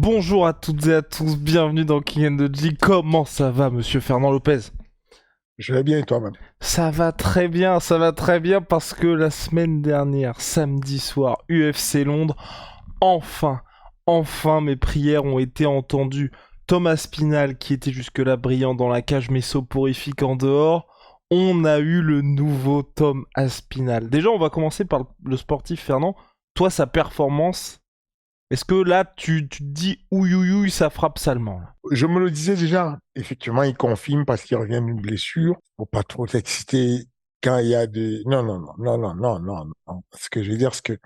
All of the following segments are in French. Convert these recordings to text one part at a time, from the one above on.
Bonjour à toutes et à tous, bienvenue dans King and the G. Comment ça va, monsieur Fernand Lopez? Je vais bien et toi-même. Ça va très bien parce que la semaine dernière, samedi soir, UFC Londres, enfin, enfin mes prières ont été entendues. Thomas Spinal, qui était jusque-là brillant dans la cage mais soporifique en dehors, on a eu le nouveau Tom Aspinall. Déjà, on va commencer par le sportif Fernand. Toi, sa performance, est-ce que là, tu te dis ouïe ouïe ouïe, ça frappe salement là? Je me le disais déjà, effectivement, il confirme parce qu'il revient d'une blessure. Faut pas trop s'exciter quand il y a des... Non, non, non, non, non, non, non, non. Ce que je veux dire, c'est que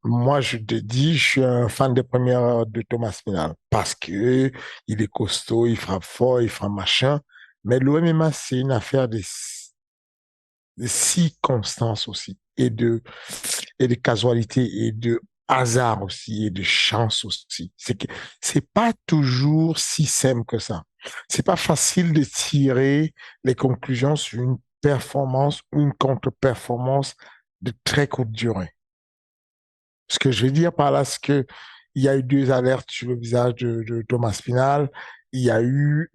moi, je te dis, je suis un fan des premières heures de Thomas Pinal parce que il est costaud, il frappe fort, il frappe machin. Mais l'OMMA, c'est une affaire de circonstances aussi et de casualité et de hasard aussi et de chance aussi. C'est que c'est pas toujours si simple que ça. C'est pas facile de tirer les conclusions sur une performance ou une contre-performance de très courte durée. Ce que je veux dire par là, c'est que il y a eu deux alertes sur le visage de Thomas Spinal. Il y a eu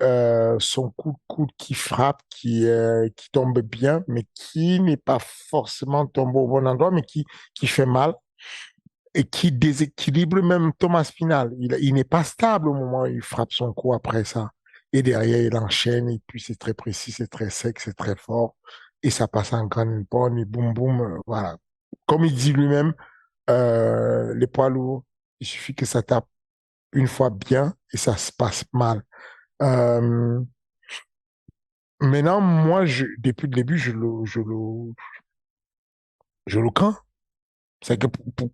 son coup de coude qui frappe, qui tombe bien, mais qui n'est pas forcément tombé au bon endroit, mais qui fait mal et qui déséquilibre même Thomas Spinal. Il n'est pas stable au moment où il frappe son coup après ça. Et derrière, il enchaîne, et puis c'est très précis, c'est très sec, c'est très fort. Et ça passe en grande bonne, et boum, boum, voilà. Comme il dit lui-même, les poids lourds, il suffit que ça tape une fois bien et ça se passe mal. Euh, Maintenant, moi, depuis le début, je le crains. C'est que pour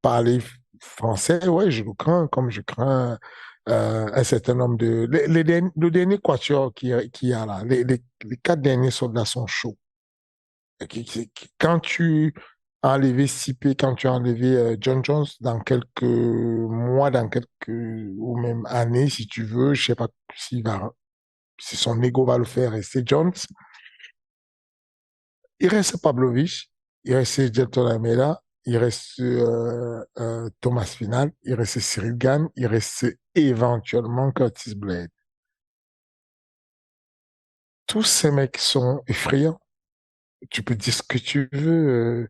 parler français, ouais, je le crains, comme je crains un certain nombre de... le dernier quatuor qui y a là, les quatre derniers soldats sont chauds. Quand tu as enlevé Sipé, quand tu as enlevé John Jones, dans quelques mois, dans quelques ou même années, si tu veux, je sais pas si son ego va le faire rester Jones, il reste Pavlovich, il reste Jelton Almeida, il reste Thomas Final, il reste Cyril Gann, il reste éventuellement Curtis Blade. Tous ces mecs sont effrayants. Tu peux dire ce que tu veux.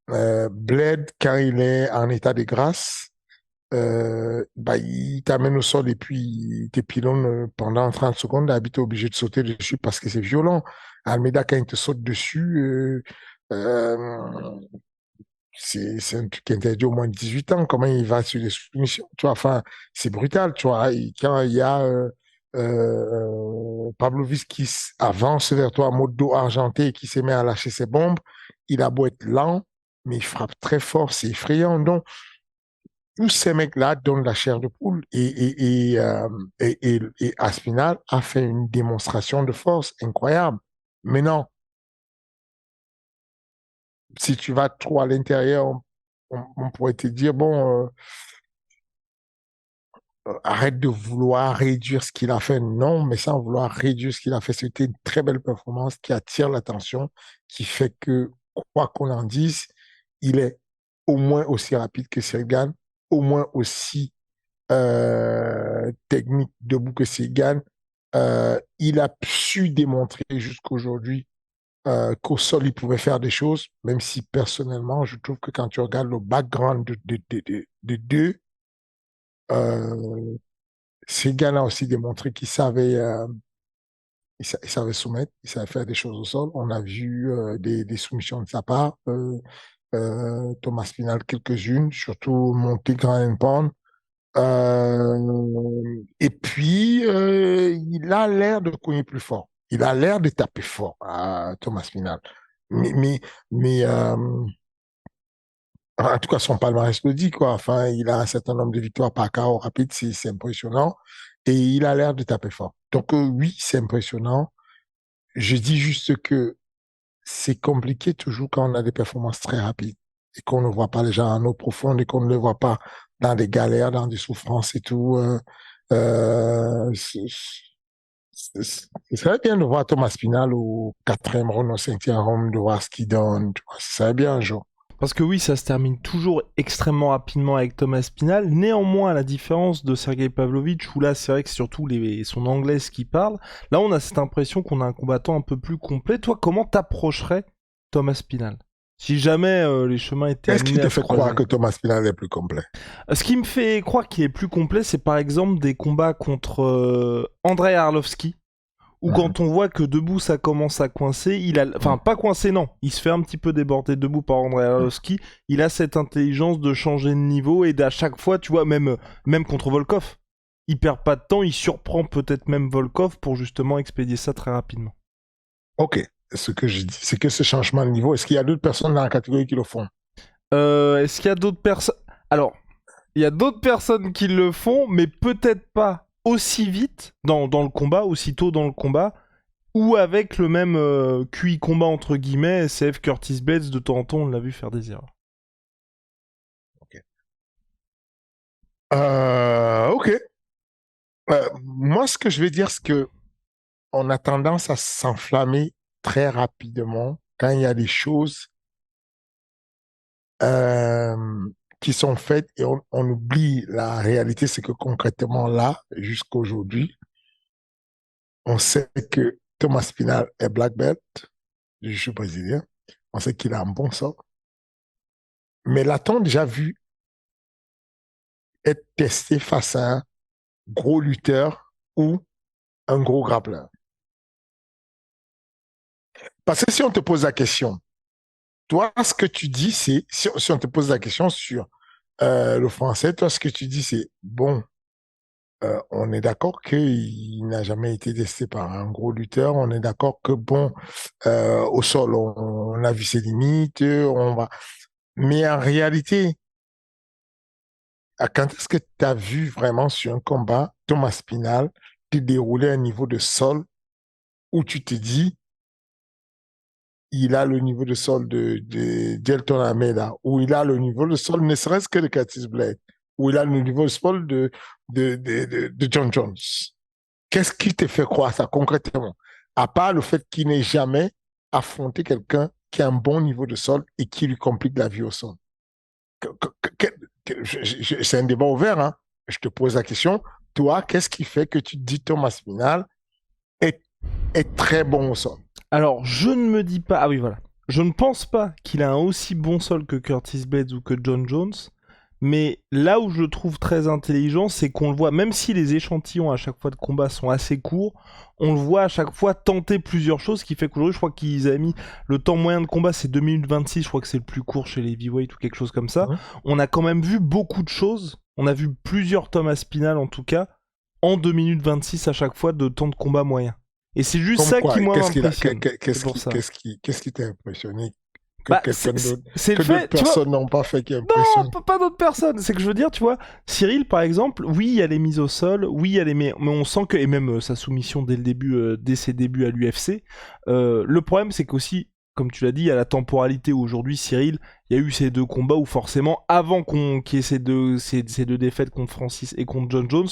Blade, quand il est en état de grâce, bah, il t'amène au sol et puis il t'épilonne pendant 30 secondes. D'habitude, tu es obligé de sauter dessus parce que c'est violent. Almeida, quand il te saute dessus, c'est un truc qui interdit au moins de 18 ans. Comment il va sur les soumissions? Tu vois, enfin, c'est brutal, tu vois. Et quand il y a Pavlovich qui avance vers toi en mode dos argenté et qui se met à lâcher ses bombes, il a beau être lent, mais il frappe très fort, c'est effrayant. Donc, tous ces mecs-là donnent la chair de poule et Aspinal a fait une démonstration de force incroyable. Maintenant, si tu vas trop à l'intérieur, on pourrait te dire, bon, arrête de vouloir réduire ce qu'il a fait. Non, mais sans vouloir réduire ce qu'il a fait, c'était une très belle performance qui attire l'attention, qui fait que, quoi qu'on en dise, il est au moins aussi rapide que Sergan, au moins aussi technique debout que Segan. Il a su démontrer jusqu'aujourd'hui qu'au sol, il pouvait faire des choses, même si personnellement, je trouve que quand tu regardes le background de deux, euh, Segan a aussi démontré qu'il savait, il savait soumettre, il savait faire des choses au sol. On a vu des soumissions de sa part, Thomas Spinal quelques-unes, surtout monter grand and pound. Et puis, il a l'air de cogner plus fort. Il a l'air de taper fort, Thomas Pinal. Mais, mais, mais en tout cas, son palmarès le dit, quoi. Enfin, il a un certain nombre de victoires par KO rapide, c'est impressionnant. Et il a l'air de taper fort. Donc, oui, c'est impressionnant. Je dis juste que c'est compliqué toujours quand on a des performances très rapides et qu'on ne voit pas les gens en eau profonde et qu'on ne les voit pas dans des galères, dans des souffrances et tout. Euh, c'est- ce serait bien de voir Thomas Pinal au quatrième round, au cinquième round, de voir ce qu'il donne. Tu vois, ce serait bien un jour. Parce que oui, ça se termine toujours extrêmement rapidement avec Thomas Spinal. Néanmoins, à la différence de Sergei Pavlovitch, où là, c'est vrai que c'est surtout son anglaise qui parle, là, on a cette impression qu'on a un combattant un peu plus complet. Toi, comment t'approcherais Thomas Spinal? Si jamais les chemins étaient Qu'est-ce qui amenés te à se fait croire croiser. que Thomas Pinal est plus complet? Ce qui me fait croire qu'il est plus complet, c'est par exemple des combats contre Andrei Arlovski, où Mhm. quand on voit que debout ça commence à coincer, enfin Mhm. pas coincer non, il se fait un petit peu déborder debout par Andrei Arlovski, il a cette intelligence de changer de niveau et d'à chaque fois, tu vois, même contre Volkov, il perd pas de temps, il surprend peut-être même Volkov pour justement expédier ça très rapidement. Ok. Ce que je dis, c'est que ce changement de niveau, est-ce qu'il y a d'autres personnes dans la catégorie qui le font? Est-ce qu'il y a d'autres personnes? Alors, il y a d'autres personnes qui le font, mais peut-être pas aussi vite dans le combat, aussitôt dans le combat, ou avec le même QI combat entre guillemets, SCF Curtis Blades, de temps en temps on l'a vu faire des erreurs. Ok. Ok. Moi, ce que je vais dire, c'est que on a tendance à s'enflammer très rapidement quand il y a des choses euh, qui sont faites et on oublie la réalité, c'est que concrètement là, jusqu'aujourd'hui, on sait que Thomas Pinal est black belt, je suis brésilien, on sait qu'il a un bon sort, mais l'a-t-on déjà vu être testé face à un gros lutteur ou un gros grappleur? Parce que si on te pose la question, toi, ce que tu dis, c'est, si on te pose la question sur le français, toi, ce que tu dis, c'est, bon, on est d'accord qu'il n'a jamais été testé par un gros lutteur, on est d'accord que, bon, au sol, on a vu ses limites, on va... Mais en réalité, quand est-ce que tu as vu vraiment sur un combat Thomas Spinal qui déroulait un niveau de sol où tu te dis, il a le niveau de sol de Gelton Almeida, ou il a le niveau de sol ne serait-ce que de Curtis Blade, ou il a le niveau de sol de John Jones. Qu'est-ce qui te fait croire ça concrètement? À part le fait qu'il n'ait jamais affronté quelqu'un qui a un bon niveau de sol et qui lui complique la vie au sol. C'est un débat ouvert, hein? Je te pose la question. Toi, qu'est-ce qui fait que tu te dis Thomas Spinal est, est très bon au sol? Alors je ne me dis pas, ah oui voilà, je ne pense pas qu'il a un aussi bon sol que Curtis Blades ou que John Jones, mais là où je le trouve très intelligent, c'est qu'on le voit, même si les échantillons à chaque fois de combat sont assez courts, on le voit à chaque fois tenter plusieurs choses, ce qui fait qu'aujourd'hui, je crois qu'ils avaient mis le temps moyen de combat, c'est 2 minutes 26, je crois que c'est le plus court chez les heavyweight ou quelque chose comme ça. Hein? On a quand même vu beaucoup de choses, on a vu plusieurs Thomas Spinal en tout cas, en 2 minutes 26 à chaque fois de temps de combat moyen. Et c'est juste Comme ça qui, quoi? moi, m'impressionne. C'est pour ça. Qu'est-ce qui t'a impressionné que Bah, quelqu'un d'autre, c'est le que d'autres fait, tu vois, personnes n'ont pas fait qui non, impressionne? pas d'autres personnes. C'est que je veux dire, tu vois, Cyril, par exemple, oui, il y a les mises au sol, oui, il y a les... Mais on sent que, et même sa soumission dès le début, dès ses débuts à l'UFC, le problème, c'est qu'aussi, comme tu l'as dit, il y a la temporalité où aujourd'hui, Cyril, il y a eu ces deux combats où forcément, avant qu'il y ait ces deux défaites contre Francis et contre John Jones,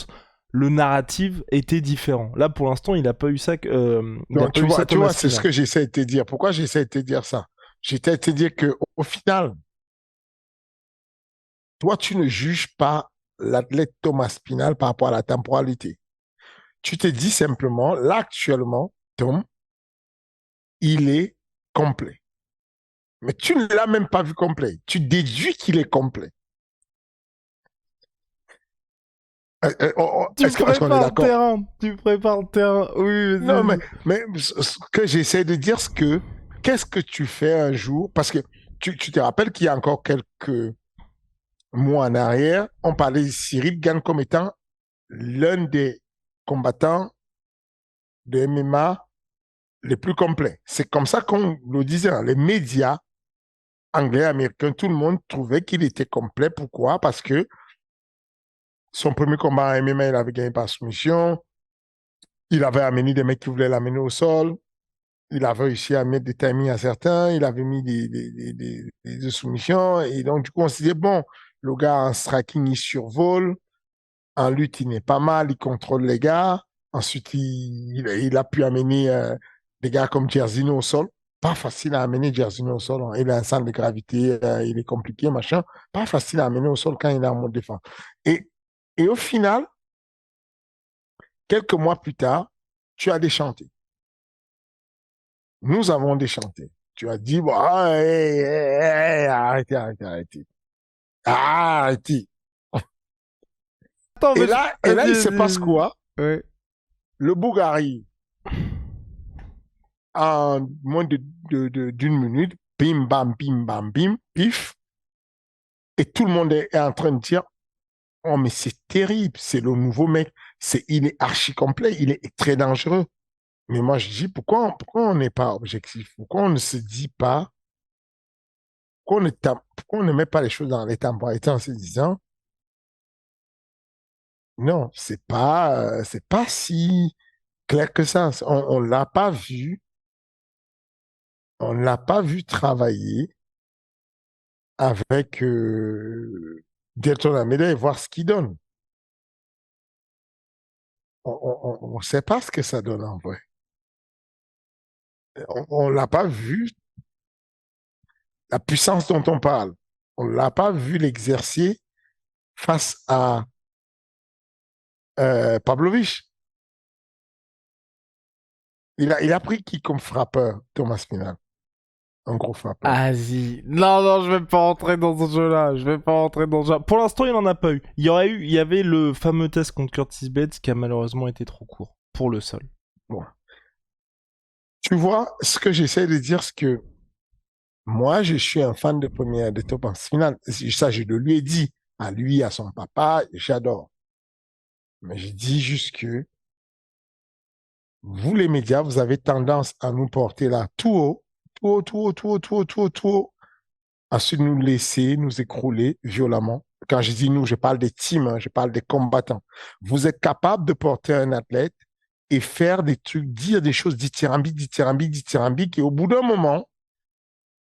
le narratif était différent. Là, pour l'instant, il n'a pas eu ça, il a Donc, pas eu ça tu Thomas vois, c'est ce Spinal. que j'essaie de te dire. Pourquoi j'essaie de te dire ça? J'essaie de te dire que au final, toi, tu ne juges pas l'athlète Thomas Spinal par rapport à la temporalité. Tu te dis simplement, là, actuellement, Tom, il est complet. Mais tu ne l'as même pas vu complet. Tu déduis qu'il est complet. Tu Est-ce qu'on est prépares le d'accord? terrain, tu prépares le terrain. Oui, Non, vas-y, vas-y. mais ce que j'essaie de dire, c'est que qu'est-ce que tu fais un jour? Parce que tu te rappelles qu'il y a encore quelques mois en arrière, on parlait de Cyril Gann comme étant l'un des combattants de MMA les plus complets. C'est comme ça qu'on le disait, hein. Les médias anglais, américains, tout le monde trouvait qu'il était complet. Pourquoi? Parce que son premier combat en MMA, il avait gagné par soumission. Il avait amené des mecs qui voulaient l'amener au sol. Il avait réussi à mettre des timings à certains. Il avait mis des soumissions. Et donc, du coup, on se disait, bon, le gars en striking, il survole. En lutte, il n'est pas mal. Il contrôle les gars. Ensuite, il a pu amener des gars comme Jerzino au sol. Pas facile à amener Jersey au sol, hein. Il a un centre de gravité, il est compliqué, machin. Pas facile à amener au sol quand il est en mode défense. Et, et au final, quelques mois plus tard, tu as déchanté. Nous avons déchanté. Tu as dit, bon, arrêtez, arrêtez, arrêtez. Arrêtez. Attends, Et mais là, et là, vas-y, il se passe vas-y. quoi? Ouais. Le Bougari, en moins d'une minute, bim, bam, bim, pif. Et tout le monde est en train de dire, oh, mais c'est terrible, c'est le nouveau mec. Il est archi complet, il est très dangereux. Mais moi, je dis, pourquoi on n'est pas objectif? Pourquoi on ne se dit pas, pourquoi on ne met pas les choses dans les temporalités en se disant, non, c'est pas si clair que ça. On l'a pas vu, on l'a pas vu travailler avec Delton Amédée et voir ce qu'il donne. On sait pas ce que ça donne en vrai. On l'a pas vu, la puissance dont on parle. On l'a pas vu l'exercer face à Pavlovich. Il a pris qui comme frappeur, Thomas Pinal? Un gros frappeur. Vas-y. Non, non, je vais pas rentrer dans ce jeu-là. Je vais pas rentrer dans ce jeu. Pour l'instant, il en a pas eu. Il y avait le fameux test contre Curtis Bates qui a malheureusement été trop court pour le sol. Bon. Tu vois, ce que j'essaie de dire, c'est que moi, je suis un fan de Thomas Pinal. Ça, je le lui ai dit à lui, à son papa, j'adore. Mais je dis juste que vous, les médias, vous avez tendance à nous porter là tout haut, tout haut, tout haut, tout haut, tout haut, tout haut, tout haut, ensuite nous laisser nous écrouler violemment. Quand je dis nous, je parle des teams, hein, je parle des combattants. Vous êtes capable de porter un athlète et faire des trucs, dire des choses dithyrambiques, dithyrambiques, dithyrambiques, et au bout d'un moment,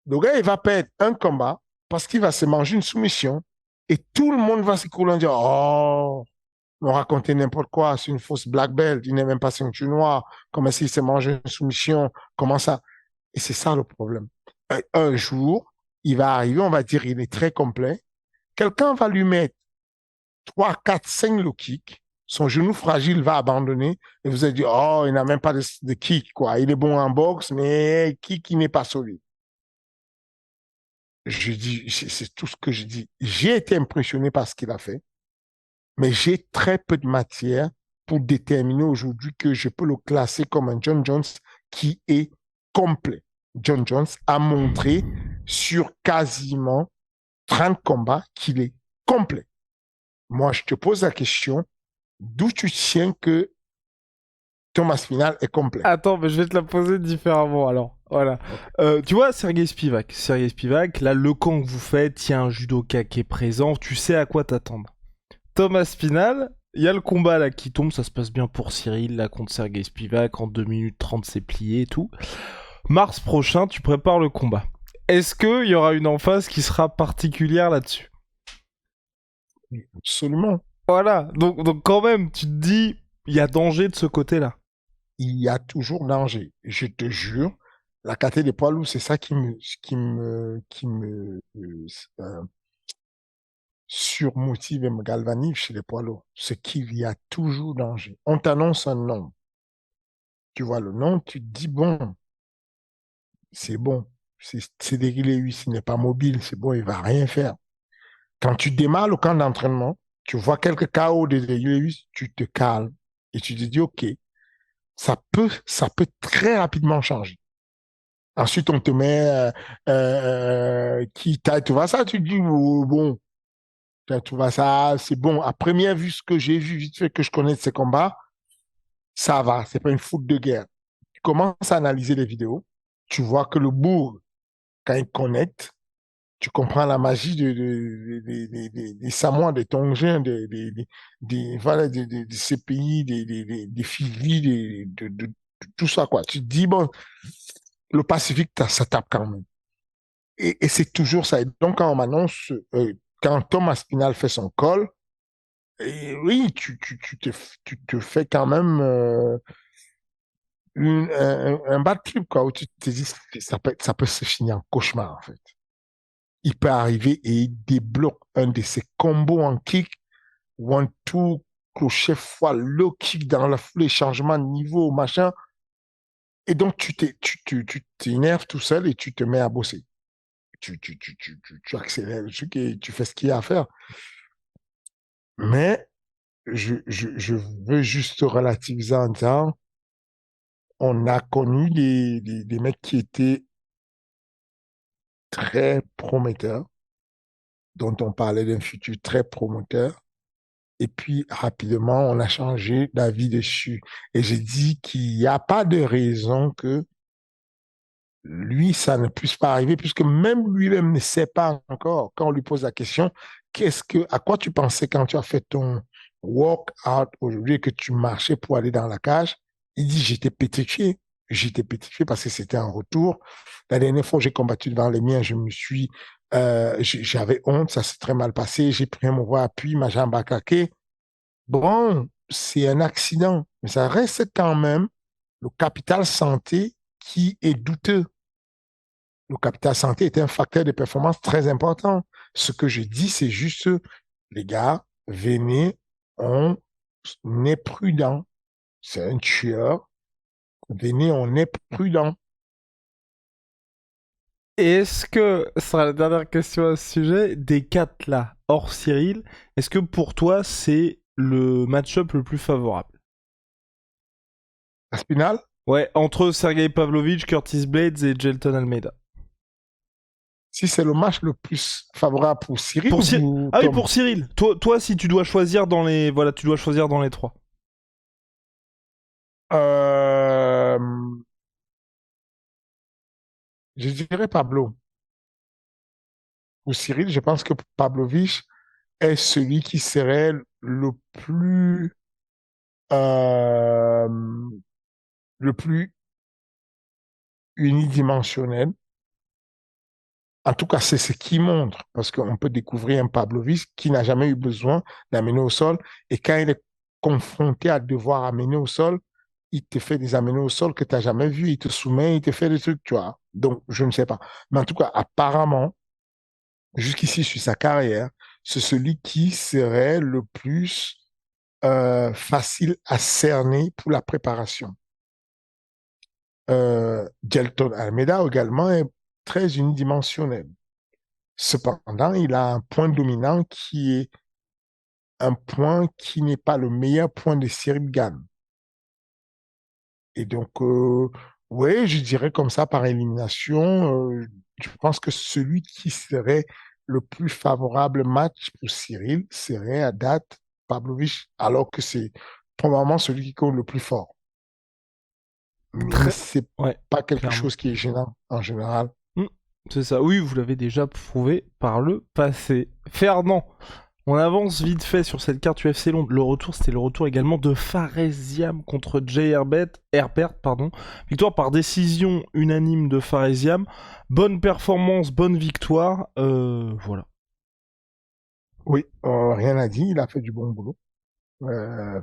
le gars, il va perdre un combat parce qu'il va se manger une soumission et tout le monde va s'écrouler en disant, oh, on racontait n'importe quoi, c'est une fausse black belt, il n'est même pas ceinture noire, comment s'il se mange une soumission, comment ça. Et c'est ça le problème. Un jour, il va arriver, on va dire, il est très complet. Quelqu'un va lui mettre 3, 4, 5 low kicks. Son genou fragile va abandonner. Et vous allez dire, oh, il n'a même pas de kick, quoi. Il est bon en boxe, mais kick, il n'est pas solide. Je dis, c'est tout ce que je dis. J'ai été impressionné par ce qu'il a fait, mais j'ai très peu de matière pour déterminer aujourd'hui que je peux le classer comme un John Jones qui est complet. John Jones a montré sur quasiment 30 combats qu'il est complet. Moi, je te pose la question, d'où tu tiens que Thomas Pinal est complet? Attends, mais je vais te la poser différemment alors. Voilà. Tu vois, Sergei Spivak. Sergei Spivak, là, le camp que vous faites, il y a un judoka qui est présent, tu sais à quoi t'attendre. Thomas Pinal, il y a le combat là qui tombe, ça se passe bien pour Cyril, là, contre Sergei Spivak, en 2 minutes 30, c'est plié et tout. Mars prochain, tu prépares le combat. Est-ce qu'il y aura une emphase qui sera particulière là-dessus? Absolument. Voilà, donc quand même, tu te dis, il y a danger de ce côté-là. Il y a toujours danger. Je te jure, la catégorie des poids lourds, c'est ça qui me surmotive et me galvanise chez les poids lourds. C'est qu'il y a toujours danger. On t'annonce un nom. Tu vois le nom, tu te dis, bon, c'est bon. C'est Léus, il n'est pas mobile, c'est bon, il va rien faire. Quand tu démarres le camp d'entraînement, tu vois quelques KO de Léus, tu te calmes et tu te dis, OK, ça peut très rapidement changer. Ensuite, on te met tu vois ça, tu te dis, oh, bon, tu vois ça, c'est bon. À première vue, ce que j'ai vu, vite fait que je connais de ces combats, ça va, c'est pas une foule de guerre. Tu commences à analyser les vidéos, tu vois que le bourg, quand il connecte, tu comprends la magie des Samoans, des Tongiens, voilà, de ces pays, des Fidji, de tout ça, quoi. Tu te dis, bon, le Pacifique, ça tape quand même. Et c'est toujours ça. Et donc, quand on m'annonce, quand Thomas Spinal fait son call, et oui, tu te fais quand même, un bad trip, quoi, où tu te dis, ça peut se finir en cauchemar, en fait. Il peut arriver et il débloque un de ses combos en kick, one, two, crochet fois low kick dans la foulée, changement de niveau, machin. Et donc, tu t'énerves tout seul et tu te mets à bosser. Tu accélères le truc et tu fais ce qu'il y a à faire. Mais je veux juste relativiser en temps. On a connu des mecs qui étaient très prometteurs, dont on parlait d'un futur très prometteur. Et puis, rapidement, on a changé d'avis dessus. Et j'ai dit qu'il n'y a pas de raison que lui, ça ne puisse pas arriver, puisque même lui-même ne sait pas encore, quand on lui pose la question, à quoi tu pensais quand tu as fait ton walk-out aujourd'hui et que tu marchais pour aller dans la cage? Il dit, j'étais pétrifié. J'étais pétrifié parce que c'était un retour. La dernière fois que j'ai combattu devant les miens, j'avais honte, ça s'est très mal passé. J'ai pris un mauvais appui, ma jambe a craqué. Bon, c'est un accident, mais ça reste quand même le capital santé qui est douteux. Le capital santé est un facteur de performance très important. Ce que je dis, c'est juste, les gars, venez, on est prudent. C'est un tueur. Venez, on est prudent. Et est-ce que, ce sera la dernière question à ce sujet, des quatre là, hors Cyril, est-ce que pour toi c'est le match-up le plus favorable? Aspinal, Ouais, entre Sergei Pavlovich, Curtis Blades et Jelton Almeida. si c'est le match le plus favorable pour Cyril Pour ou Cyril. pour Ah oui, Tom, pour Cyril. Toi, si tu dois choisir dans les, voilà, tu dois choisir dans les trois. euh, je dirais Pablo. Pour Cyril, je pense que Pavlovich est celui qui serait euh, le plus unidimensionnel. En tout cas, c'est ce qui montre, parce qu'on peut découvrir un Pavlovich qui n'a jamais eu besoin d'amener au sol, et quand il est confronté à devoir amener au sol, il te fait des amener au sol que tu n'as jamais vu, il te soumet, il te fait des trucs, tu vois. Donc, je ne sais pas. Mais en tout cas, apparemment, jusqu'ici, sur sa carrière, c'est celui qui serait le plus facile à cerner pour la préparation. Gelton Almeida également est très unidimensionnel. Cependant, il a un point dominant qui est un point qui n'est pas le meilleur point de Cyril Gann. Et donc, oui, je dirais comme ça par élimination, je pense que celui qui serait le plus favorable match pour Cyril serait à date Pavlovich, alors que c'est probablement celui qui compte le plus fort. Mais Très. c'est Ouais, pas quelque clairement. chose qui est gênant en général. Hmm, c'est ça. Oui, vous l'avez déjà prouvé par le passé. Fernand, on avance vite fait sur cette carte UFC Londres. Le retour, c'était le retour également de Faresiam contre Jay Herbert, pardon. Victoire par décision unanime de Faresiam. Bonne performance, bonne victoire. Voilà. Oui, rien à dire, il a fait du bon boulot.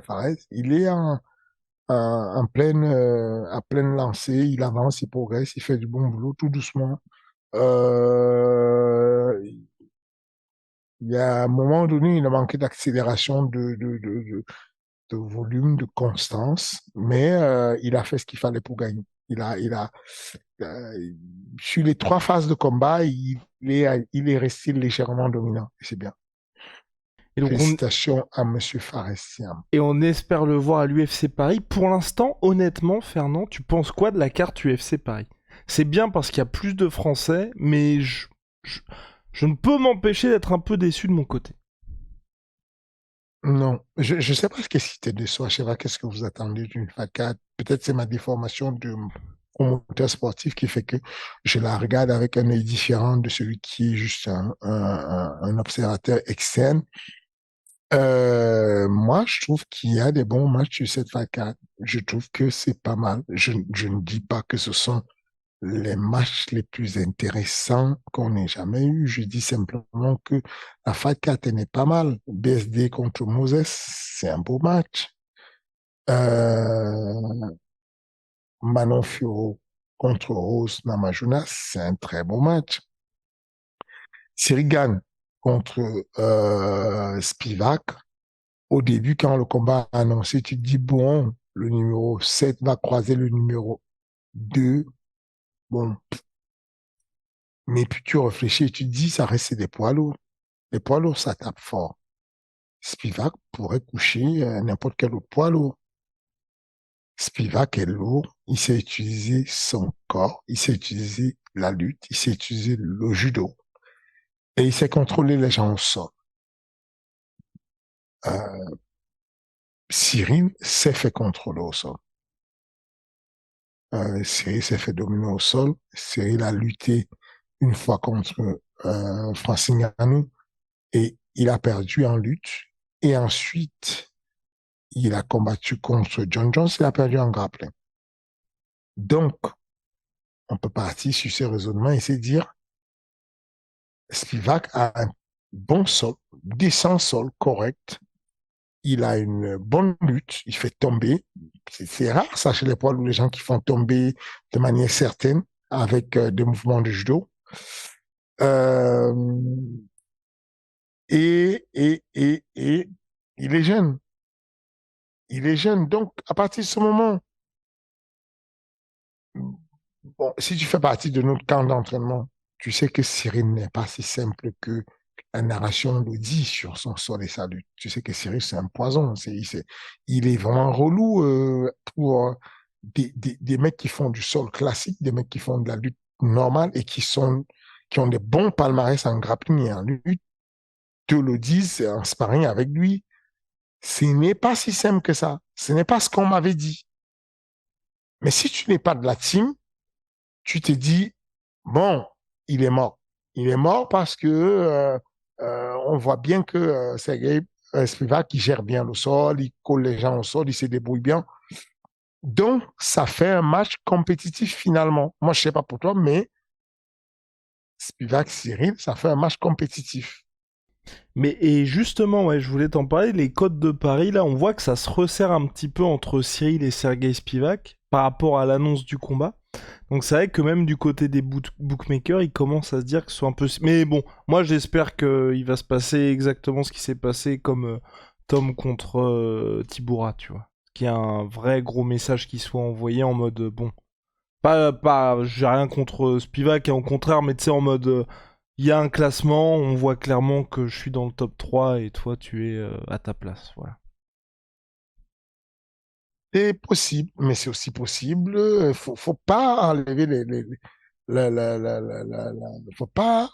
Fares, il est en pleine lancée, il avance, il progresse, il fait du bon boulot tout doucement. Euh, il y a un moment donné, il a manqué d'accélération, de volume, de constance, mais il a fait ce qu'il fallait pour gagner. Euh, sur les trois phases de combat, il est resté légèrement dominant, et c'est bien. Et donc Félicitations à Monsieur Faressiam. on espère le voir à l'UFC Paris. Pour l'instant, honnêtement, Fernand, tu penses quoi de la carte UFC Paris? C'est bien parce qu'il y a plus de Français, mais je- je ne peux m'empêcher d'être un peu déçu de mon côté. Non, je ne sais pas ce que c'était de soi. Je sais pas qu'est-ce que vous attendez d'une facade. Peut-être c'est ma déformation de promoteur sportif qui fait que je la regarde avec un œil différent de celui qui est juste un observateur externe. Moi, je trouve qu'il y a des bons matchs sur cette facade. Je trouve que c'est pas mal. Je ne dis pas que ce sont les matchs les plus intéressants qu'on ait jamais eu. Je dis simplement que la Fight Card n'est pas mal. BSD contre Moses, c'est un beau match. Euh, Manon Fiorot contre Rose Namajunas, c'est un très beau match. Sirigan contre Spivak. Au début, quand le combat a annoncé, tu te dis, bon, le numéro 7 va croiser le numéro 2. Bon, mais puis tu réfléchis et tu te dis, ça reste des poids lourds. Les poids lourds, ça tape fort. Spivak pourrait coucher n'importe quel autre poids lourd. Spivak est lourd, il sait utiliser son corps, il sait utiliser la lutte, il sait utiliser le judo et il sait contrôler les gens au sol. Euh, Cyril s'est fait contrôler au sol. Cyril s'est fait dominer au sol. Cyril a lutté une fois contre Francis Ngannou et il a perdu en lutte. Et ensuite, il a combattu contre John Jones, il a perdu en grappling. Donc, on peut partir sur ces raisonnements et se dire, Spivak a un bon sol, décent sol, correct. Il a une bonne lutte, il fait tomber. C'est rare, ça, chez les poids lourds, les gens qui font tomber de manière certaine avec des mouvements de judo. Euh, et il est jeune. Il est jeune. Donc, à partir de ce moment, bon, si tu fais partie de notre camp d'entraînement, tu sais que Cyril n'est pas si simple que la narration le dit sur son sol et sa lutte. Tu sais que Cyril, c'est un poison. Il est vraiment relou pour des mecs qui font du sol classique, des mecs qui font de la lutte normale et qui ont des bons palmarès en grappling et en lutte, te le disent en sparring avec lui. Ce n'est pas si simple que ça. Ce n'est pas ce qu'on m'avait dit. Mais si tu n'es pas de la team, tu te dis, bon, il est mort. Il est mort parce que on voit bien que Sergei Spivak, qui gère bien le sol, il colle les gens au sol, il se débrouille bien. Donc, ça fait un match compétitif finalement. Moi, je ne sais pas pour toi, mais Spivak, Cyril, ça fait un match compétitif. Mais et justement, ouais, je voulais t'en parler, les codes de Paris, là, on voit que ça se resserre un petit peu entre Cyril et Sergei Spivak par rapport à l'annonce du combat. Donc c'est vrai que même du côté des bookmakers, ils commencent à se dire que ce soit un peu... Mais bon, moi j'espère qu'il va se passer exactement ce qui s'est passé comme Tom contre Tibura, tu vois. Qu'il y a un vrai gros message qui soit envoyé en mode, bon, j'ai rien contre Spivak, hein, au contraire, mais tu sais, en mode, il y a un classement, on voit clairement que je suis dans le top 3 et toi tu es à ta place, voilà. C'est possible, mais c'est aussi possible. Faut pas enlever faut pas,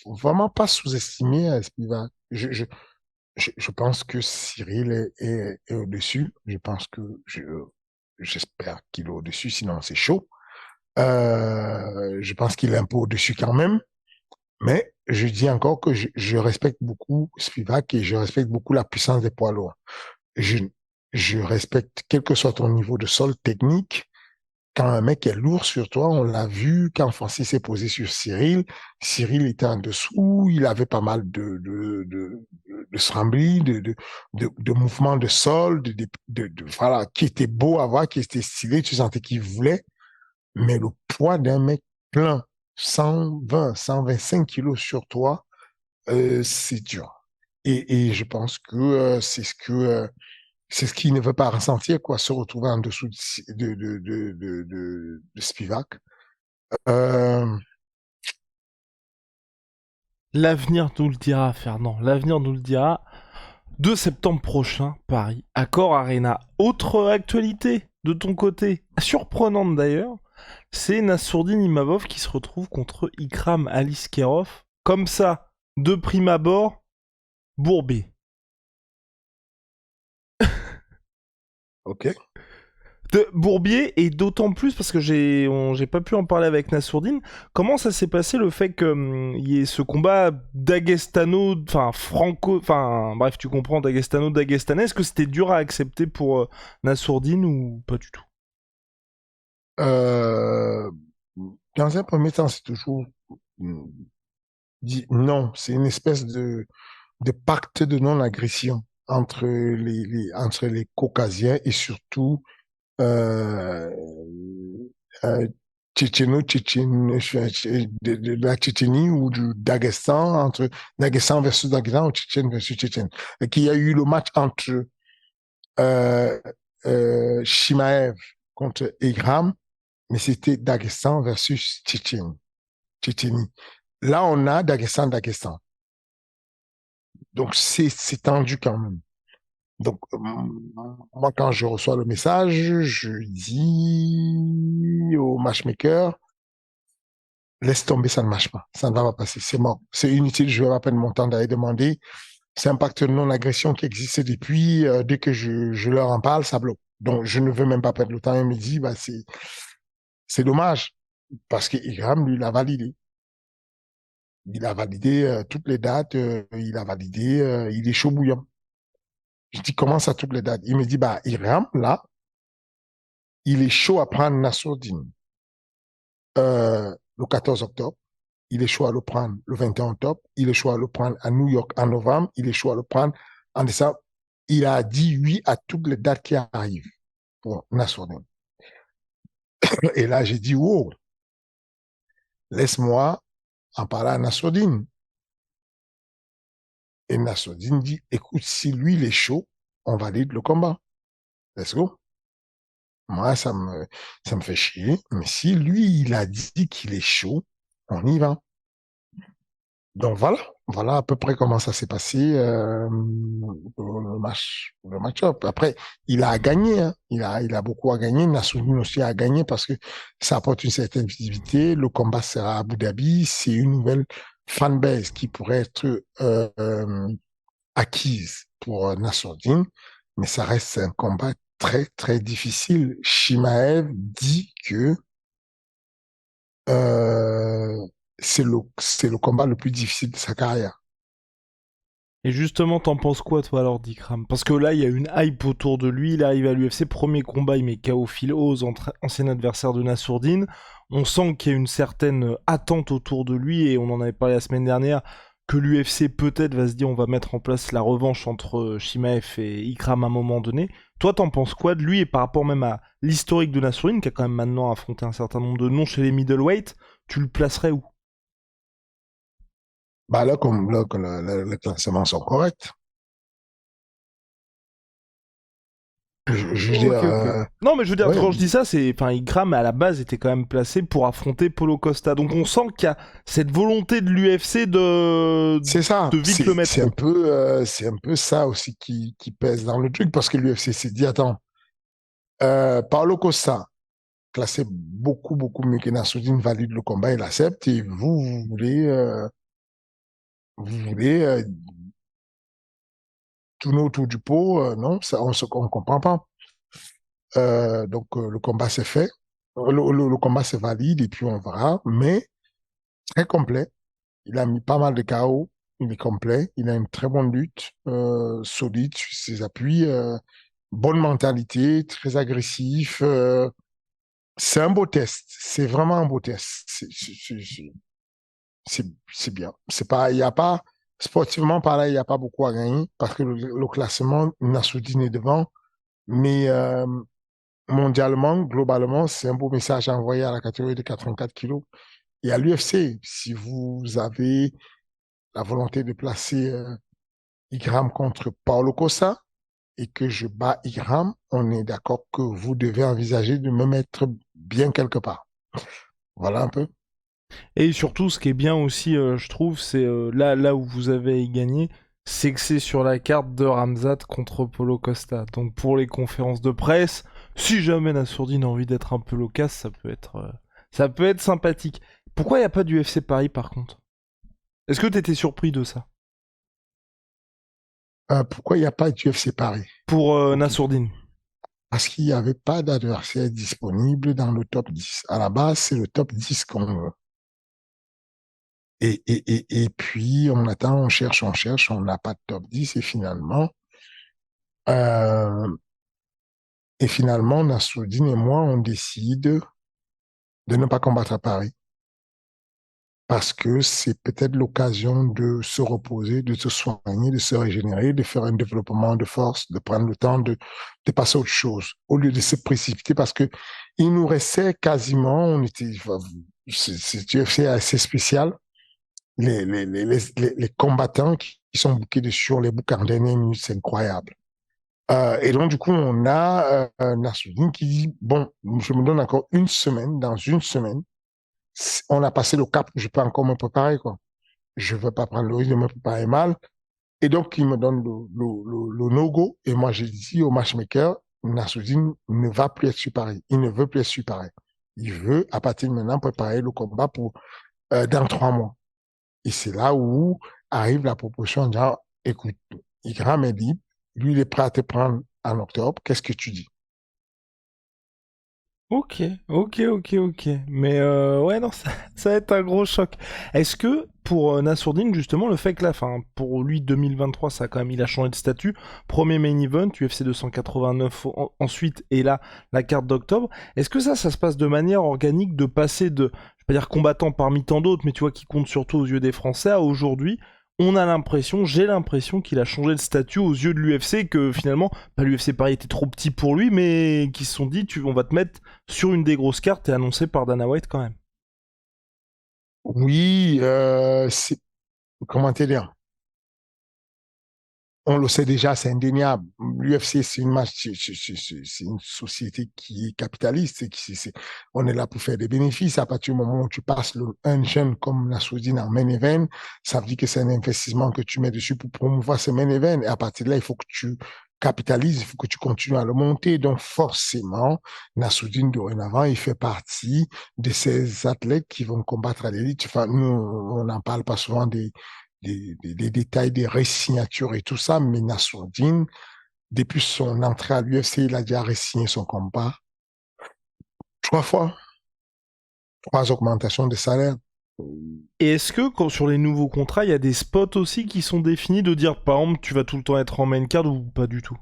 faut vraiment pas sous-estimer Spivak. Je pense que Cyril est au-dessus. J'espère qu'il est au-dessus, sinon c'est chaud. Je pense qu'il est un peu au-dessus quand même. Mais je dis encore que je respecte beaucoup Spivak et je respecte beaucoup la puissance des poids lourds. Je, je respecte, quel que soit ton niveau de sol technique, quand un mec est lourd sur toi, on l'a vu quand Francis s'est posé sur Cyril. Cyril était en dessous, il avait pas mal de scramblis, de mouvements de sol, voilà, qui était beau à voir, qui était stylé, tu sentais qu'il voulait, mais le poids d'un mec plein, 120, 125 kilos sur toi, c'est dur. Et je pense que c'est ce qu'il ne veut pas ressentir, quoi, se retrouver en dessous de Spivak. Euh, L'avenir nous le dira, Fernand, l'avenir nous le dira. 2 septembre prochain, Paris, Accor Arena. Autre actualité de ton côté, surprenante d'ailleurs, c'est Nassourdine Imavov qui se retrouve contre Ikram Aliskerov. Comme ça, de prime abord, Bourbé. ok. De Bourbier, et d'autant plus parce que j'ai pas pu en parler avec Nassourdine. Comment ça s'est passé le fait qu'il y ait ce combat d'Agestano, enfin franco, enfin bref, tu comprends, d'Agestano, d'Agestanais. Est-ce que c'était dur à accepter pour Nassourdine ou pas du tout? Euh, Dans un premier temps, c'est toujours dit non, c'est une espèce de pacte de non-agression entre les Caucasiens et surtout euh, euh, de la Tchétchénie ou du Daghestan, entre Daghestan versus Daghestan ou Tchétchène versus Tchétchène. Et qu'il y a eu le match entre euh, Chimaev contre Egram, mais c'était Daghestan versus Tchétchénie. Là, on a Daghestan. Donc, c'est tendu quand même. Donc, moi, quand je reçois le message, je dis au matchmaker, laisse tomber, ça ne marche pas. Ça ne va pas passer. C'est mort. C'est inutile. Je vais pas perdre mon temps d'aller demander. C'est un pacte de non-agression qui existe depuis. Dès que je leur en parle, ça bloque. Donc, je ne veux même pas perdre le temps. Il me dit, bah, c'est dommage. Parce que Igram, lui, il a validé. Il a validé toutes les dates. Il a validé. Il est chaud bouillant. Je dis, comment ça, toutes les dates? Il me dit, bah, Iram, là, il est chaud à prendre Nassourdine le 14 octobre. Il est chaud à le prendre le 21 octobre. Il est chaud à le prendre à New York en novembre. Il est chaud à le prendre en décembre. Il a dit oui à toutes les dates qui arrivent pour Nassourdine. Et là, j'ai dit, wow, laisse-moi en parler à Nassourdine. Et Nassourdine dit, écoute, si lui, il est chaud, on valide le combat. Let's go. Moi, ça me fait chier. Mais si lui, il a dit qu'il est chaud, on y va. Donc voilà à peu près comment ça s'est passé le match-up. Après, il a gagné, hein. Il a beaucoup à gagner. Nassourdine aussi a gagné parce que ça apporte une certaine visibilité. Le combat sera à Abu Dhabi. C'est une nouvelle fanbase qui pourrait être acquise pour Nassourdine, mais ça reste un combat très très difficile. Shimaev dit que euh, c'est le combat le plus difficile de sa carrière. Et justement, t'en penses quoi, toi, alors, d'Ikram? Parce que là, il y a une hype autour de lui. Il arrive à l'UFC, premier combat, il met KO Phil Hawes, ancien adversaire de Nassourdine. On sent qu'il y a une certaine attente autour de lui, et on en avait parlé la semaine dernière, que l'UFC peut-être va se dire on va mettre en place la revanche entre Shimaev et Ikram à un moment donné. Toi, t'en penses quoi de lui, et par rapport même à l'historique de Nassourdine, qui a quand même maintenant affronté un certain nombre de noms chez les middleweight, tu le placerais où? Bah là, comme là, que les classements sont corrects. Je veux dire, Ok, ok. Non, mais je veux dire, ouais, quand je dis ça, c'est. Enfin, Igram, à la base, était quand même placé pour affronter Paulo Costa. Donc on sent qu'il y a cette volonté de l'UFC c'est ça. de vite le mettre haut. C'est un peu ça aussi qui pèse dans le truc parce que l'UFC s'est dit, attends, Paulo Costa, classé beaucoup mieux que Nassourdine, valide le combat, il accepte et vous voulez tourner autour du pot, non, ça, on comprend pas. Donc le combat s'est fait, le combat se valide et puis on verra, mais très complet. Il a mis pas mal de KO, il est complet, il a une très bonne lutte, solide sur ses appuis, bonne mentalité, très agressif. C'est un beau test, c'est vraiment un beau test. C'est bien. C'est pas, il y a pas, sportivement pareil, il n'y a pas beaucoup à gagner parce que le classement, Nassourdine est devant, mais mondialement, globalement, c'est un beau message à envoyer à la catégorie de 84 kilos. Et à l'UFC, si vous avez la volonté de placer Igram contre Paulo Costa et que je bats Igram, on est d'accord que vous devez envisager de me mettre bien quelque part. Voilà un peu. Et surtout, ce qui est bien aussi, je trouve, c'est là où vous avez gagné, c'est que c'est sur la carte de Ramzat contre Paulo Costa. Donc pour les conférences de presse, si jamais Nassourdine a envie d'être un peu loquace, ça peut être sympathique. Pourquoi il n'y a pas d'UFC Paris par contre? Est-ce que t'étais surpris de ça? Pourquoi il n'y a pas d'UFC Paris? Pour Ok. Nassourdine. Parce qu'il n'y avait pas d'adversaire disponible dans le top 10. À la base, c'est le top 10 qu'on veut. Et puis, on attend, on cherche, on n'a pas de top 10 euh, et finalement, Nassourdine et moi, on décide de ne pas combattre à Paris. parce que c'est peut-être l'occasion de se reposer, de se soigner, de se régénérer, de faire un développement de force, de prendre le temps de passer à autre chose, au lieu de se précipiter, parce que il nous restait quasiment, on était, enfin, c'est assez spécial, les combattants qui sont bouqués de sur les boucs en dernière minute, c'est incroyable. Et donc, du coup, on a Nassoudine qui dit, bon, je me donne encore une semaine, dans une semaine, on a passé le cap, je peux encore me préparer, quoi. Je ne veux pas prendre le risque de me préparer mal. Et donc, il me donne le no-go. Et moi, j'ai dit au matchmaker, Nassoudine ne va plus être sur Paris. Il ne veut plus être sur Paris. Il veut, à partir de maintenant, préparer le combat pour dans 3 mois. Et c'est là où arrive la proposition en disant, écoute, Ikram est libre, lui, il est prêt à te prendre en octobre. Qu'est-ce que tu dis? Ok, ok. Mais ouais, non, ça va être un gros choc. Est-ce que pour Nassourdine, justement, le fait que là, enfin, pour lui, 2023, ça a quand même, il a changé de statut. Premier main event, UFC 289 ensuite, et là, la carte d'octobre. Est-ce que ça se passe de manière organique de passer de, je vais pas dire combattant parmi tant d'autres, mais tu vois, qui compte surtout aux yeux des Français, à aujourd'hui, on a l'impression, j'ai l'impression qu'il a changé de statut aux yeux de l'UFC, que finalement, pas l'UFC Paris était trop petit pour lui, mais qui se sont dit, on va te mettre sur une des grosses cartes et annoncé par Dana White quand même. Oui, c'est, comment te dire? On le sait déjà, c'est indéniable. L'UFC, c'est une société qui est capitaliste. On est là pour faire des bénéfices. À partir du moment où tu passes un jeune comme la Soudine en main event, ça veut dire que c'est un investissement que tu mets dessus pour promouvoir ce main event. Et à partir de là, il faut que tu capitalises, il faut que tu continues à le monter. Donc, forcément, Nassoudine, dorénavant, il fait partie de ces athlètes qui vont combattre à l'élite. Enfin, nous, on n'en parle pas souvent des détails des ré-signatures et tout ça, mais Nassourdine, depuis son entrée à l'UFC, il a déjà ré-signé son combat 3 fois, 3 augmentations de salaire. Et est-ce que sur les nouveaux contrats, il y a des spots aussi qui sont définis de dire, par exemple, tu vas tout le temps être en main card ou pas du tout?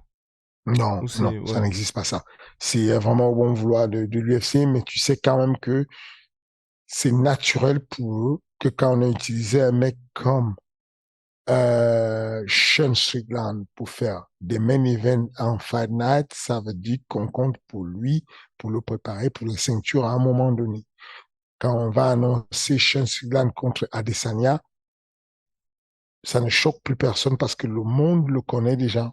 Non, Ou non, c'est, ça ouais. n'existe pas ça. C'est vraiment au bon vouloir de l'UFC, mais tu sais quand même que c'est naturel pour eux que quand on a utilisé un mec comme Sean Strickland pour faire des main events en Fight Night, ça veut dire qu'on compte pour lui, pour le préparer pour la ceinture à un moment donné. Quand on va annoncer Sean Strickland contre Adesanya, ça ne choque plus personne parce que le monde le connaît déjà.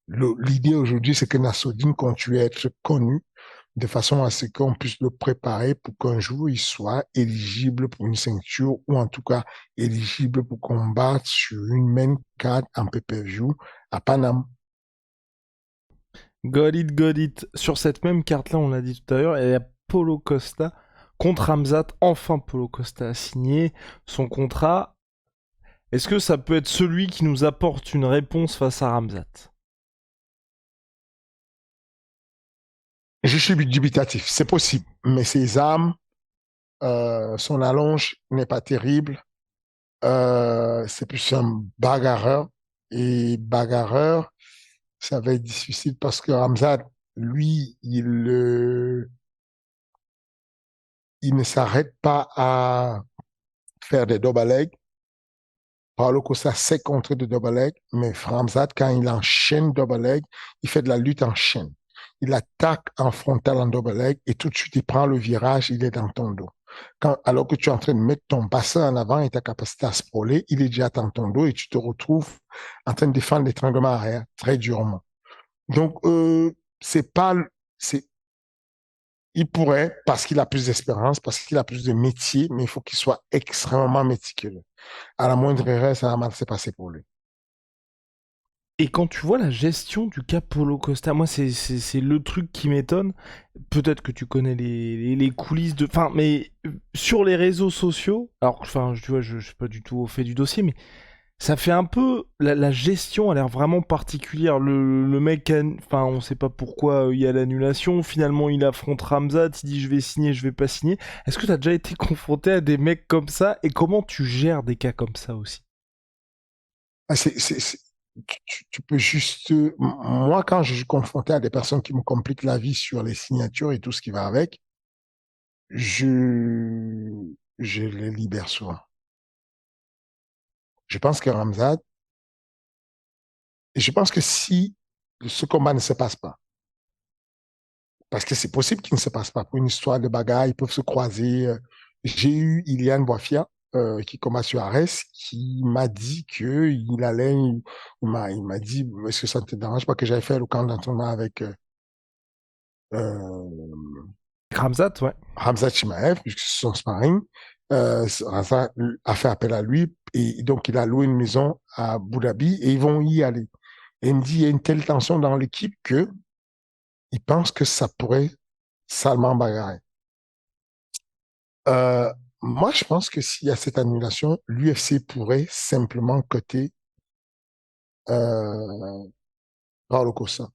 L'idée aujourd'hui, c'est que Nassourdine continue à être connu de façon à ce qu'on puisse le préparer pour qu'un jour il soit éligible pour une ceinture ou en tout cas éligible pour combattre sur une main card en pay-per-view à Paname. Got it. Sur cette même carte-là, on l'a dit tout à l'heure, il y a Paulo Costa contre Ramzat. Enfin, Paulo Costa a signé son contrat. Est-ce que ça peut être celui qui nous apporte une réponse face à Ramzat? Je suis dubitatif, c'est possible, mais ses armes, son allonge n'est pas terrible. C'est plus un bagarreur. Et bagarreur, ça va être difficile parce que Ramzad, lui, il ne s'arrête pas à faire des double legs. Paulo Costa sait contrer de double leg, mais Ramzat, quand il enchaîne double leg, il fait de la lutte en chaîne. Il attaque en frontal en double leg et tout de suite, il prend le virage, il est dans ton dos. Alors que tu es en train de mettre ton bassin en avant et ta capacité à sprawler, il est déjà dans ton dos et tu te retrouves en train de défendre l'étranglement arrière très durement. Donc, c'est pas, c'est, il pourrait, parce qu'il a plus d'expérience, parce qu'il a plus de métier, mais il faut qu'il soit extrêmement méticuleux. À la moindre erreur, ça va mal se passer pour lui. Et quand tu vois la gestion du cas Paulo Costa, moi c'est le truc qui m'étonne. Peut-être que tu connais les coulisses de... Enfin, mais sur les réseaux sociaux, alors enfin, tu vois, je suis pas du tout au fait du dossier, mais ça fait un peu... La gestion a l'air vraiment particulière. Le mec, enfin, on sait pas pourquoi il y a l'annulation. Finalement, il affronte Ramzat, il dit je vais signer, je vais pas signer. Est-ce que tu as déjà été confronté à des mecs comme ça? Et comment tu gères des cas comme ça aussi? Ah, tu peux juste... Moi, quand je suis confronté à des personnes qui me compliquent la vie sur les signatures et tout ce qui va avec, je, je les libère souvent. Je pense que Ramzat, et je pense que si ce combat ne se passe pas, parce que c'est possible qu'il ne se passe pas, pour une histoire de bagarre, ils peuvent se croiser. J'ai eu Iliane Boifia, qui combat sur Arès, qui m'a dit que il allait, il m'a dit, est-ce que ça ne te dérange pas que j'aille faire le camp d'entraînement avec euh, Ramzat, ouais. Hamza Chimaev, puisque c'est son sparring. Hamza a fait appel à lui et donc il a loué une maison à Abu Dhabi et ils vont y aller. Et il me dit, il y a une telle tension dans l'équipe que il pense que ça pourrait salement bagarrer. Euh, Moi, je pense que s'il y a cette annulation, l'UFC pourrait simplement coter euh, Paulo Costa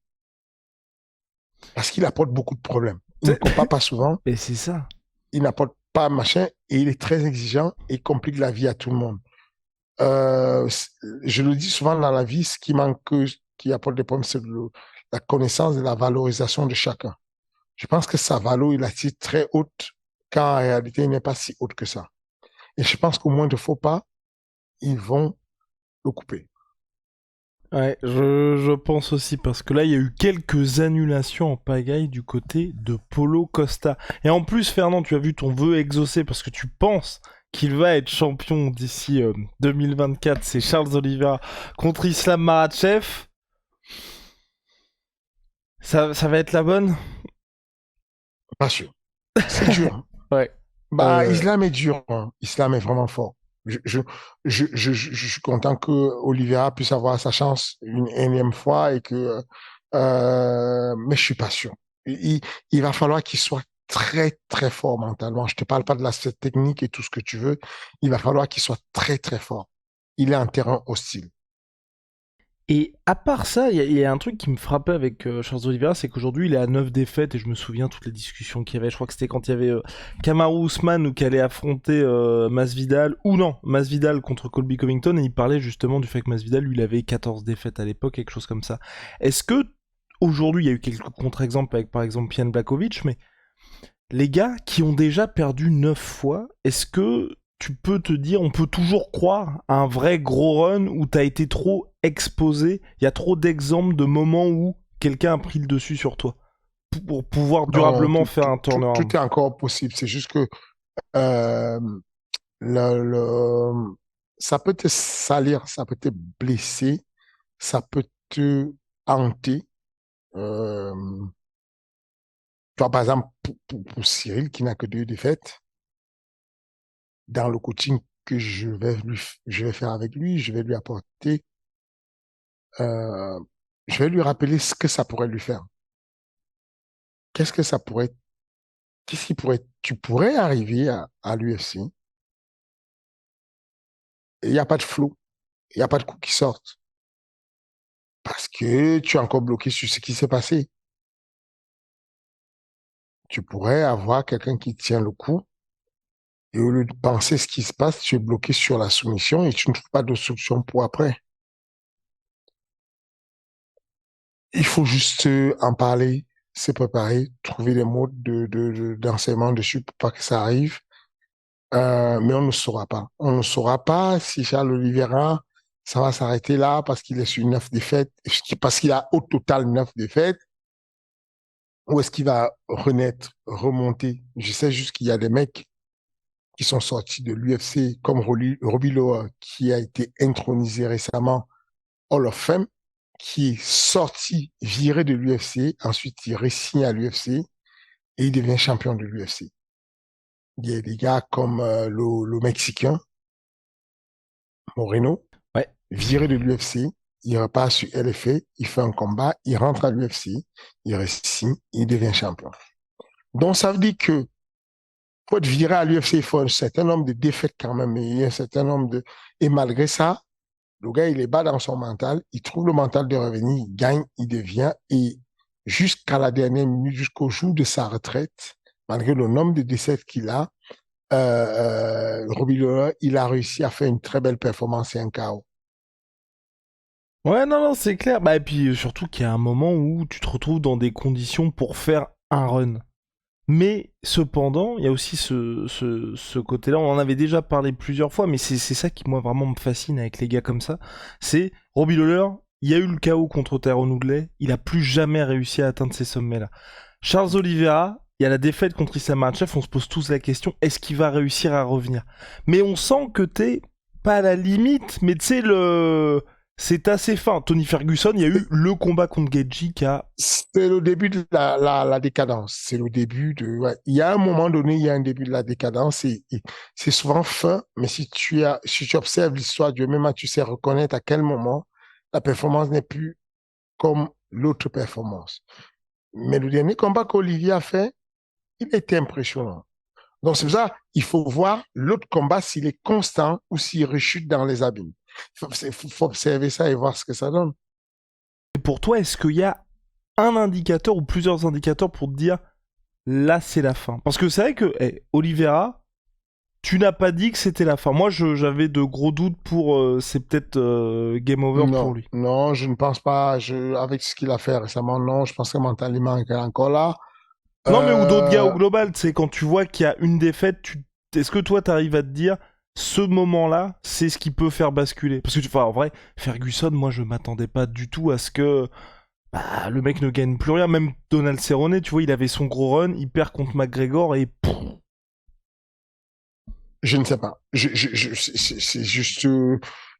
parce qu'il apporte beaucoup de problèmes. Il ne combat pas souvent, Et c'est ça. il n'apporte pas machin et il est très exigeant et complique la vie à tout le monde. Euh, je le dis souvent dans la vie, ce qui manque, qui apporte des problèmes, c'est la connaissance et la valorisation de chacun. Je pense que sa valeur, il la tire très haute, quand en réalité, il n'est pas si haute que ça. Et je pense qu'au moins de faux pas, ils vont le couper. Ouais, je pense aussi, parce que là, il y a eu quelques annulations en pagaille du côté de Paulo Costa. Et en plus, Fernand, tu as vu ton vœu exaucé, parce que tu penses qu'il va être champion d'ici 2024. C'est Charles Oliveira contre Islam Makhachev. Ça va être la bonne? Pas sûr. C'est dur. Ouais. Bah, Islam est dur, hein. Islam est vraiment fort. Je, je, je suis content que Oliveira puisse avoir sa chance une énième fois et que, mais je suis pas sûr. Il va falloir qu'il soit très, très fort mentalement. Je te parle pas de l'aspect technique et tout ce que tu veux. Il va falloir qu'il soit très, très fort. Il est en terrain hostile. Et à part ça, il y a un truc qui me frappait avec Charles Oliveira, c'est qu'aujourd'hui il est à 9 défaites et je me souviens toutes les discussions qu'il y avait. Je crois que c'était quand il y avait Kamaru Usman ou qui allait affronter Masvidal, ou non, Masvidal contre Colby Covington, et il parlait justement du fait que Masvidal, lui, il avait 14 défaites à l'époque, quelque chose comme ça. Est-ce que aujourd'hui, il y a eu quelques contre-exemples avec par exemple Pian Blakovic, mais les gars qui ont déjà perdu 9 fois, est-ce que tu peux te dire, on peut toujours croire à un vrai gros run où t'as été trop exposé, il y a trop d'exemples de moments où quelqu'un a pris le dessus sur toi pour pouvoir Non, durablement faire un turnaround. tout est encore possible. C'est juste que euh, le, ça peut te salir, ça peut te blesser, ça peut te hanter. Euh, Tu vois, par exemple, pour Cyril, qui n'a que 2 défaites, dans le coaching que je vais faire avec lui, je vais lui apporter, euh, je vais lui rappeler ce que ça pourrait lui faire. Qu'est-ce que ça pourrait, qu'est-ce qui pourrait, tu pourrais arriver à l'UFC, et il n'y a pas de flow, il n'y a pas de coups qui sortent, parce que tu es encore bloqué sur ce qui s'est passé. Tu pourrais avoir quelqu'un qui tient le coup, et au lieu de penser ce qui se passe, tu es bloqué sur la soumission et tu ne trouves pas de solution pour après. Il faut juste en parler, se préparer, trouver des modes d'enseignement dessus pour pas que ça arrive. Mais on ne saura pas. On ne saura pas si Charles Oliveira, ça va s'arrêter là parce qu'il est sur 9 défaites, parce qu'il a au total 9 défaites, ou est-ce qu'il va renaître, remonter. Je sais juste qu'il y a des mecs qui sont sortis de l'UFC, comme Robbie Lawler, qui a été intronisé récemment Hall of Fame, qui est sorti, viré de l'UFC, ensuite il re-signe à l'UFC et il devient champion de l'UFC. Il y a des gars comme le Mexicain, Moreno, Ouais. viré de l'UFC, il repart sur LFA, il fait un combat, il rentre à l'UFC, il re-signe, il devient champion. Donc ça veut dire que pour être viré à l'UFC, il faut un certain nombre de défaites quand même, et un certain nombre de... Et malgré ça, le gars, il est bas dans son mental, il trouve le mental de revenir, il gagne, il devient, et jusqu'à la dernière minute, jusqu'au jour de sa retraite, malgré le nombre de décès qu'il a, Robbie Lawler, il a réussi à faire une très belle performance et un KO. Ouais, non, non, c'est clair. Bah, et puis surtout qu'il y a un moment où tu te retrouves dans des conditions pour faire un run. Mais cependant, il y a aussi ce côté-là, on en avait déjà parlé plusieurs fois, mais c'est ça qui, moi, vraiment me fascine avec les gars comme ça. C'est Robbie Lawler, il y a eu le chaos contre Tyrone Woodley, il a plus jamais réussi à atteindre ces sommets-là. Charles Oliveira, il y a la défaite contre Islam Makhachev, on se pose tous la question, est-ce qu'il va réussir à revenir? Mais on sent que t'es pas à la limite, mais tu sais, c'est assez fin. Tony Ferguson, il y a eu le combat contre Gaethje qui a... C'est le début de la décadence. C'est le début de. Ouais. Il y a un moment donné, il y a un début de la décadence et c'est souvent fin, mais si tu observes l'histoire du MMA, tu sais reconnaître à quel moment la performance n'est plus comme l'autre performance. Mais le dernier combat qu'Olivier a fait, il était impressionnant. Donc c'est pour ça, il faut voir l'autre combat s'il est constant ou s'il rechute dans les abîmes. Faut observer ça et voir ce que ça donne. Et pour toi, est-ce qu'il y a un indicateur ou plusieurs indicateurs pour te dire là c'est la fin? Parce que c'est vrai que Oliveira, tu n'as pas dit que c'était la fin. Moi j'avais de gros doutes pour c'est peut-être game over Non, pour lui. non, je ne pense pas. Avec ce qu'il a fait récemment, non, je pense que mentalement, il est encore là. Non mais ou d'autres gars au Euh, global, c'est quand tu vois qu'il y a une défaite, est-ce que toi t'arrives à te dire ce moment-là, c'est ce qui peut faire basculer? Parce que en vrai, Ferguson, moi je m'attendais pas du tout à ce que le mec ne gagne plus rien. Même Donald Cerrone, tu vois, il avait son gros run, il perd contre McGregor et je ne sais pas.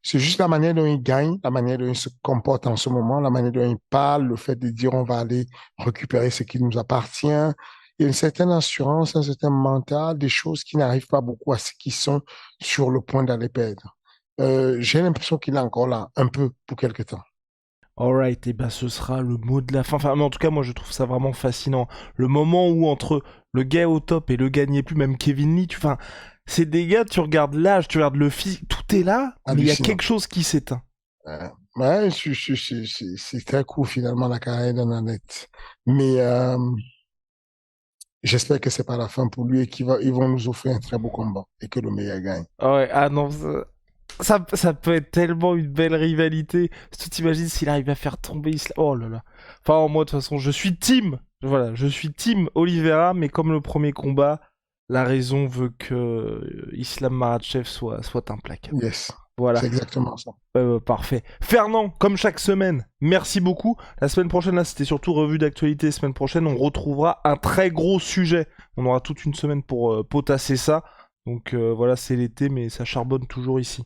C'est juste la manière dont il gagne, la manière dont il se comporte en ce moment, la manière dont il parle, le fait de dire on va aller récupérer ce qui nous appartient. Il y a une certaine assurance, un certain mental, des choses qui n'arrivent pas beaucoup à ceux qui sont sur le point d'aller perdre. J'ai l'impression qu'il est encore là, un peu, pour quelque temps. alright, et bah ce sera le mot de la fin. Enfin, mais en tout cas, moi je trouve ça vraiment fascinant. Le moment où entre le gars au top et le gars n'y est plus, même Kevin Lee, enfin, c'est des gars, tu regardes l'âge, tu regardes le physique, tout est là, mais il y a Hallucinant. quelque chose qui s'éteint. Ouais, c'est très court finalement la carrière d'un honnête. Mais j'espère que c'est pas la fin pour lui et ils vont nous offrir un très beau combat et que le meilleur gagne. Ah ouais, ah non, ça peut être tellement une belle rivalité. Tu t'imagines s'il arrive à faire tomber Islam. Oh là là. Enfin, moi, de toute façon, je suis team. Voilà, je suis team Oliveira, mais comme le premier combat, la raison veut que Islam Makhachev soit implacable. Yes, Voilà, c'est exactement ça. parfait. Fernand, comme chaque semaine, merci beaucoup. La semaine prochaine, là, c'était surtout revue d'actualité. Semaine prochaine, on retrouvera un très gros sujet. On aura toute une semaine pour potasser ça. Donc voilà, c'est l'été, mais ça charbonne toujours ici.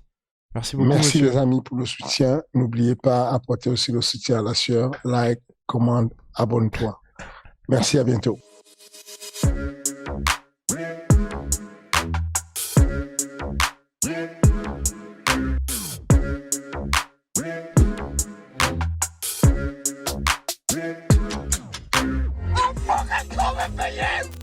Merci beaucoup, Merci monsieur. les amis pour le soutien. N'oubliez pas apporter aussi le soutien à la sueur. Like, commande, abonne-toi. Merci, à bientôt. I'm fucking coming for you!